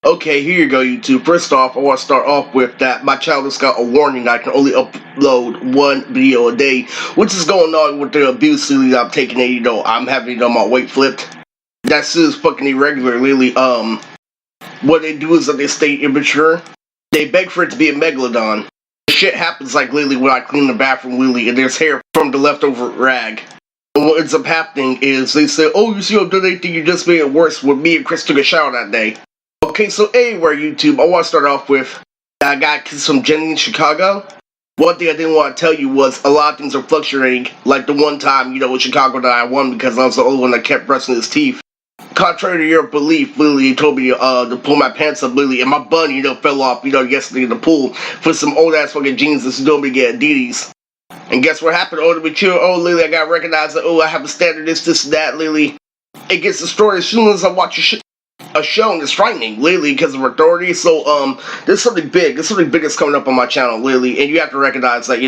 Okay, here you go, YouTube. First off, I want to start off with that my channel just got a warning that I can only upload one video a day, which is going on with the abuse that I'm taking it. I'm having my weight flipped. That's just fucking irregular, really. What they do is that they stay immature. They beg for it to be a megalodon. Shit happens like lately when I clean the bathroom, Lily, and there's hair from the leftover rag. And what ends up happening is they say, "Oh, you see, I've done anything, you just made it worse." When me and Chris took a shower that day. Okay, so anywhere, YouTube, I want to start off with I got kissed from Jenny in Chicago. One thing I didn't want to tell you was a lot of things are fluctuating. Like the one time, in Chicago that I won because I was the only one that kept brushing his teeth. Contrary to your belief, Lily told me to pull my pants up, Lily, and my bun, fell off, yesterday in the pool for some old ass fucking jeans that's told me to get Adidas. And guess what happened? Oh, to be chill. Oh, Lily, I got recognized. Oh, I have a standard, this, and that, Lily. It gets destroyed as soon as I watch a show, and it's frightening, Lily, because of authority. So, there's something big. There's something big that's coming up on my channel, Lily, and you have to recognize that,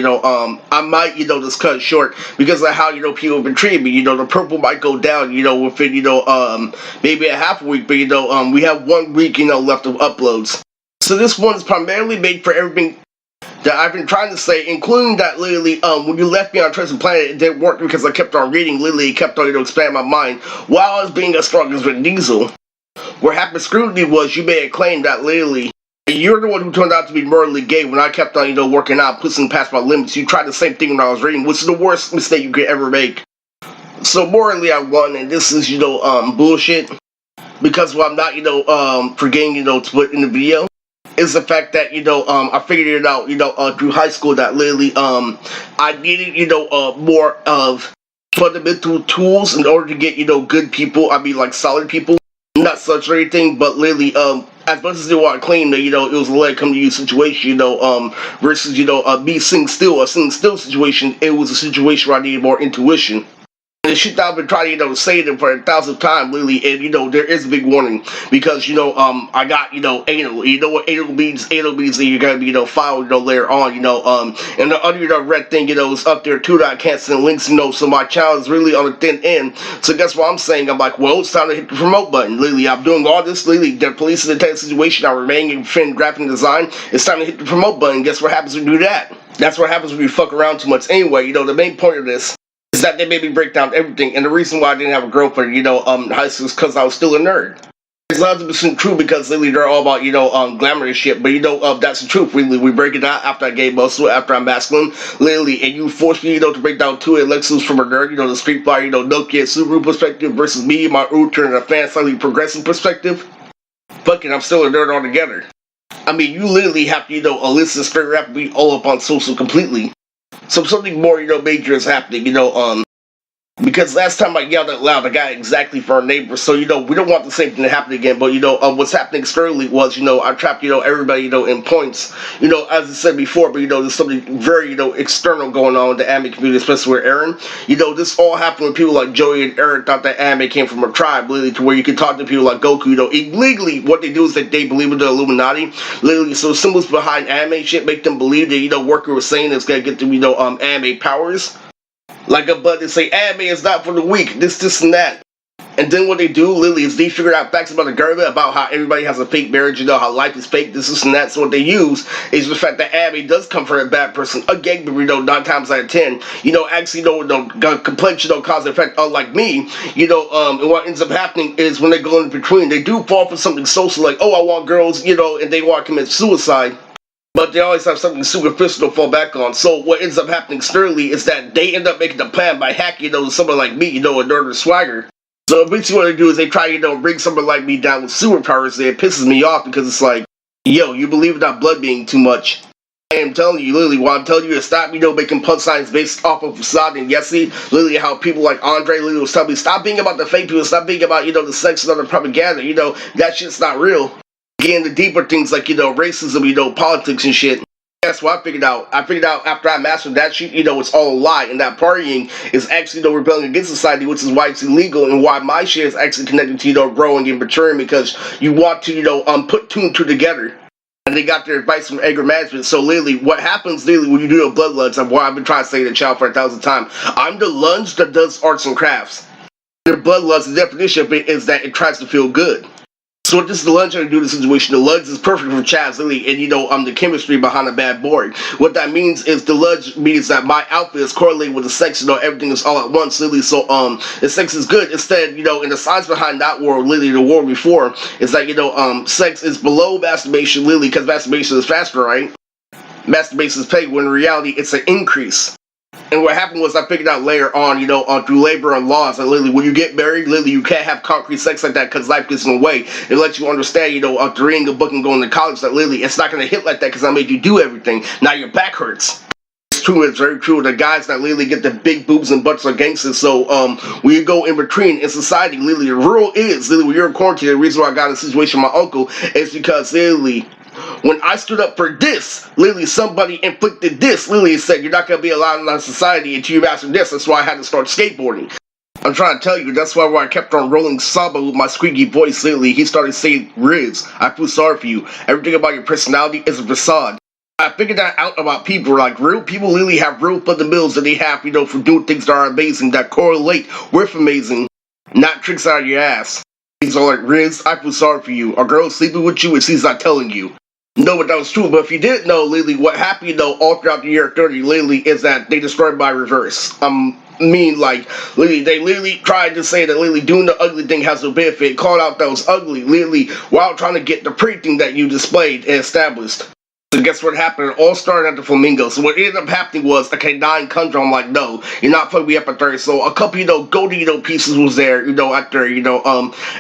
I might, just cut it short because of how, people have been treating me. The purple might go down, within, maybe a half a week, but, we have 1 week, left of uploads. So this one is primarily made for everything that I've been trying to say, including that, Lily, when you left me on Treasure Planet, it didn't work because I kept on reading, Lily, kept on, expanding my mind, while I was being as strong as Vin Diesel. What happened scrutiny was you made a claim that literally you're the one who turned out to be morally gay when I kept on, working out, pushing past my limits. You tried the same thing when I was reading, which is the worst mistake you could ever make. So morally I won, and this is, bullshit. Because what I'm not, forgetting, to put in the video is the fact that, I figured it out, through high school that literally, I needed, more of fundamental tools in order to get, good people, like solid people. Not such or anything, but literally, as much as they want to claim that, it was a let come to you situation, versus, me sitting still, a sitting still situation, it was a situation where I needed more intuition. And the shit that I've been trying to, say them for 1,000 times, Lily, and, there is a big warning, because, I got, anal, what anal means that you're gonna be, filed, later on, and the other, red thing, is up there too, that I can't send links, so my channel is really on the thin end. So guess what I'm saying? I'm like, well, it's time to hit the promote button, Lily. I'm doing all this, Lily. The police in the tense situation, I remain in fin graphic design. It's time to hit the promote button. Guess what happens when you do that? That's what happens when you fuck around too much. Anyway, the main point of this is that they made me break down everything, and the reason why I didn't have a girlfriend, high school is because I was still a nerd. It's 100% true because literally they're all about, glamorous shit, but that's the truth, really. We break it down after I gay muscle, after I'm masculine, literally, and you force me, to break down two Lexus from a nerd, the Street Fighter, Nokia, Subaru perspective versus me, my Ultra, and a fan slightly progressive perspective. Fuck it, I'm still a nerd altogether. I mean, you literally have to, listen straight rap me all up on social completely. So something more, major is happening, because last time I yelled out loud, I got exactly for our neighbors. So, we don't want the same thing to happen again. But, what's happening externally was, I trapped, everybody, in points. As I said before, but, there's something very, external going on with the anime community, especially with Aaron. This all happened when people like Joey and Aaron thought that anime came from a tribe, literally, to where you could talk to people like Goku, illegally, what they do is that they believe in the Illuminati, literally, so symbols behind anime shit make them believe that, Worker was saying it's gonna get them, anime powers. Like a button to say, anime is not for the weak, this, and that. And then what they do, Lily, is they figure out facts about the government, about how everybody has a fake marriage, how life is fake, this, and that. So what they use is the fact that anime does come from a bad person, a gangster, 9 times out of 10. Actually, complexion, cause and effect, unlike me, and what ends up happening is when they go in between, they do fall for something social, like, oh, I want girls, and they want to commit suicide. But they always have something superficial to fall back on. So what ends up happening externally is that they end up making the plan by hacking, someone like me, a nerd or swagger. So basically what they do is they try, bring someone like me down with superpowers, and it pisses me off because it's like, yo, you believe in that blood being too much. I am telling you, Lily, what I'm telling you is stop, making punch signs based off of facade and Yesy. Lily, how people like Andre, Lily was telling me, stop being about the fake people, stop being about, the sex and other propaganda, that shit's not real. Getting the deeper things like, racism, politics and shit. That's what I figured out. I figured out after I mastered that shit, it's all a lie. And that partying is actually, rebelling against society, which is why it's illegal and why my shit is actually connected to, growing and maturing because you want to, put two and two together. And they got their advice from anger management. So, literally, what happens, literally, when you do a blood lunge, and what I've been trying to say to the child for 1,000 times, I'm the lunge that does arts and crafts. The blood lunge, the definition of it is that it tries to feel good. So this is the lunch I do the situation. The Luds is perfect for Chaz, Lily, and the chemistry behind a bad boy. What that means is the Luds means that my outfit is correlated with the sex, everything is all at once, Lily. So the sex is good. Instead, in the science behind that world, Lily, the world before, is that sex is below masturbation, Lily, because masturbation is faster, right? Masturbation is paid, when in reality it's an increase. And what happened was I figured out later on, through labor and laws, that Lily, when you get married, Lily, you can't have concrete sex like that because life gets in the way. It lets you understand, after reading a book and going to college, that Lily, it's not going to hit like that because I made you do everything. Now your back hurts. It's true, it's very true. The guys that Lily get the big boobs and butts are gangsters. So when you go in between in society, Lily, the rule is, Lily, when you're in quarantine, the reason why I got in a situation with my uncle is because, Lily, when I stood up for this, Lily, somebody inflicted this. Lily said, you're not going to be allowed in our society until you master this. That's why I had to start skateboarding. I'm trying to tell you, that's why when I kept on rolling Saba with my squeaky voice, Lily, he started saying, Riz, I feel sorry for you. Everything about your personality is a facade. I figured that out about people. Like, real people, Lily, have real fundamentals that they have, for doing things that are amazing, that correlate with amazing, not tricks out of your ass. He's all like, Riz, I feel sorry for you. A girl sleeping with you and she's not telling you. No, but that was true. But if you didn't know, Lily, what happened, all throughout the year 30, Lily, is that they destroyed by reverse. Lily, they literally tried to say that Lily doing the ugly thing has no benefit, called out that was ugly, Lily, while trying to get the pretty thing that you displayed and established. So guess what happened? It all started at the Flamingo. So what ended up happening was, okay, 9 comes I'm like, no, you're not putting me up at 30. So a couple, golden, pieces was there, at 30,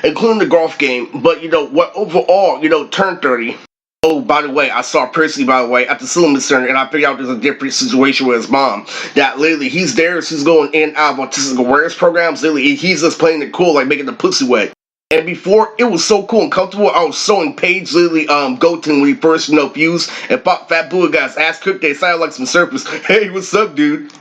including the golf game. But, what overall, turned 30. Oh, by the way, I saw Percy, at the cinema center, and I figured out there's a different situation with his mom. That literally, he's there, she's going in and out of autistic awareness programs, literally, he's just playing it cool, like making the pussy wet. And before, it was so cool and comfortable, I was sewing Paige, literally, Goten when he first, fused, and Pop Fat Boo got his ass cooked, they sounded like some surfers. Hey, what's up, dude?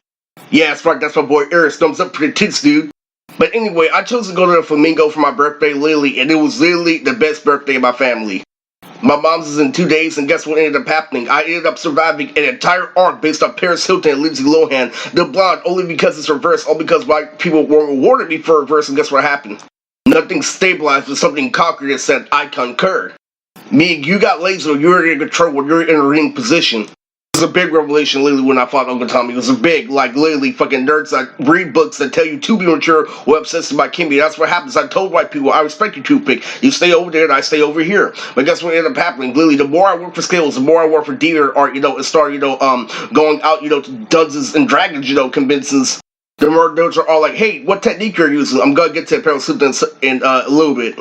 Yeah, that's right, that's my boy Eris, thumbs up for the tits, dude. But anyway, I chose to go to the Flamingo for my birthday, literally, and it was literally the best birthday of my family. My mom's is in 2 days, and guess what ended up happening? I ended up surviving an entire arc based on Paris Hilton and Lindsay Lohan, the blonde, only because it's reversed, all because white people weren't rewarded me for reverse, and guess what happened? Nothing stabilized, but something conquered that said, I concur. Meaning, you got laser, you're in control when you're in a ring position. It was a big revelation, literally, when I fought Uncle Tommy. It was a big, literally, fucking nerds that read books that tell you to be mature or obsessed about Kimmy. That's what happens. I told white people, I respect your toothpick. You stay over there and I stay over here. But guess what ended up happening? Literally, the more I work for skills, the more I work for theater art, and start, going out, to Dungeons and Dragons, conventions, the more nerds are all like, hey, what technique you're using? I'm gonna get to Parasuta in a little bit.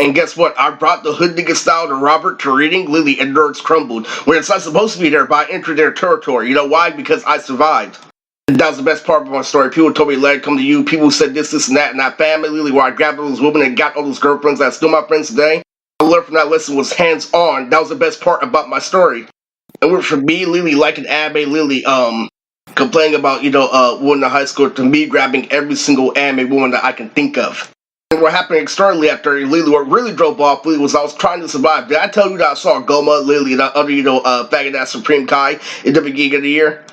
And guess what? I brought the hood nigga style to Robert to reading, Lily, and nerds crumbled. When it's not supposed to be there, but I entered their territory. You know why? Because I survived. And that was the best part of my story. People told me, let it come to you. People said this, and that, and that family, Lily, where I grabbed all those women and got all those girlfriends that are still my friends today. I learned from that lesson was hands-on. That was the best part about my story. And for me, Lily, like an anime, Lily, complaining about, women in high school, to me grabbing every single anime woman that I can think of. And what happened externally after Lily, what really drove off Lily was I was trying to survive. Did I tell you that I saw Goma, Lily, and that other, faggot ass Supreme Kai in the beginning of the year?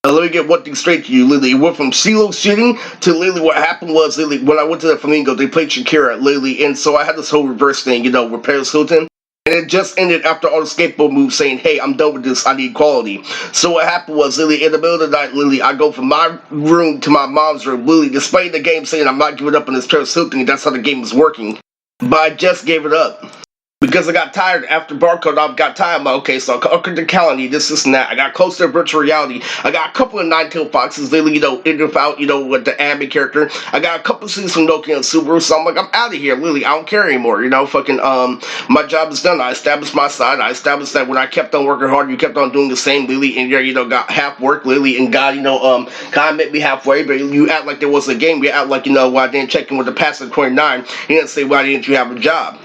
Let me get one thing straight to you, Lily. It went from CeeLo shitting to Lily. What happened was, Lily, when I went to the Flamingo, they played Shakira, Lily, and so I had this whole reverse thing, with Paris Hilton. And it just ended after all the skateboard moves saying, hey, I'm done with this, I need quality. So what happened was, Lily, in the middle of the night, Lily, I go from my room to my mom's room, Lily, displaying the game saying I'm not giving up on this Paris Hilton, and that's how the game is working. But I just gave it up. Because I got tired after Barcode, I got tired. I'm like, okay, so I could the calendar, this, and that. I got close to virtual reality. I got a couple of Nine-Tailed Foxes, Lily, in and out, with the anime character. I got a couple scenes from Nokia and Subaru, so I'm like, I'm out of here, Lily. I don't care anymore, my job is done. I established my side. I established that when I kept on working hard, you kept on doing the same, Lily, and got half work, Lily, and God, kind of met me halfway, but you act like there was a game. You act like, why I didn't check in with the past at 29. You didn't say, why didn't you have a job?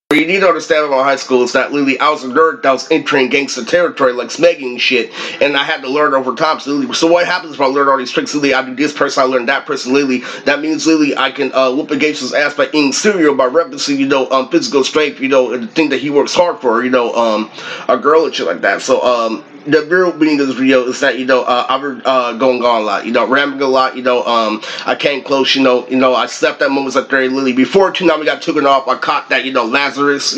What you need to understand about high school is that, Lily, I was a nerd that was entering gangster territory, like smegging and shit, and I had to learn over time. So, Lily, so what happens if I learn all these tricks, Lily? I do this person, I learn that person, Lily. That means, Lily, I can whoop a gangster's ass by eating cereal, by referencing, physical strength, and the thing that he works hard for, a girl and shit like that. So, the real meaning of this video is that, I've been going on a lot, rambling a lot, I came close, I slept at moments like Larry Lily. Before Toonami got taken off, I caught that, Lazarus,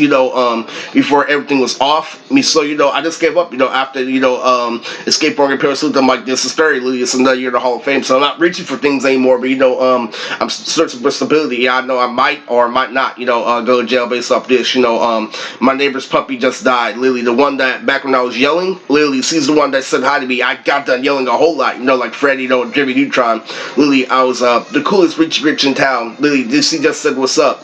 before everything was off. So, I just gave up, after, Escape Organ Parasuit. I'm like, this is Larry Lily, it's another year in the Hall of Fame, so I'm not reaching for things anymore, but, I'm searching for stability. Yeah, I know I might or might not, go to jail based off this, my neighbor's puppy just died. Lily, the one that, back when I was yelling, Lily, she's the one that said hi to me. I got done yelling a whole lot, like Freddy, Jimmy Neutron. Lily, I was the coolest rich in town. Lily, she just said what's up.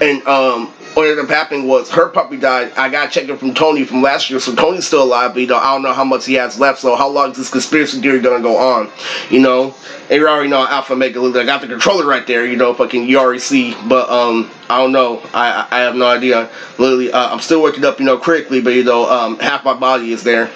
And what ended up happening was her puppy died. I got checking from Tony from last year, so Tony's still alive, but I don't know how much he has left, so how long is this conspiracy theory gonna go on, And you already know Alpha Mega Lily, I got the controller right there, fucking you already see, but I don't know, I have no idea. Lily, I'm still working up, critically, but half my body is there.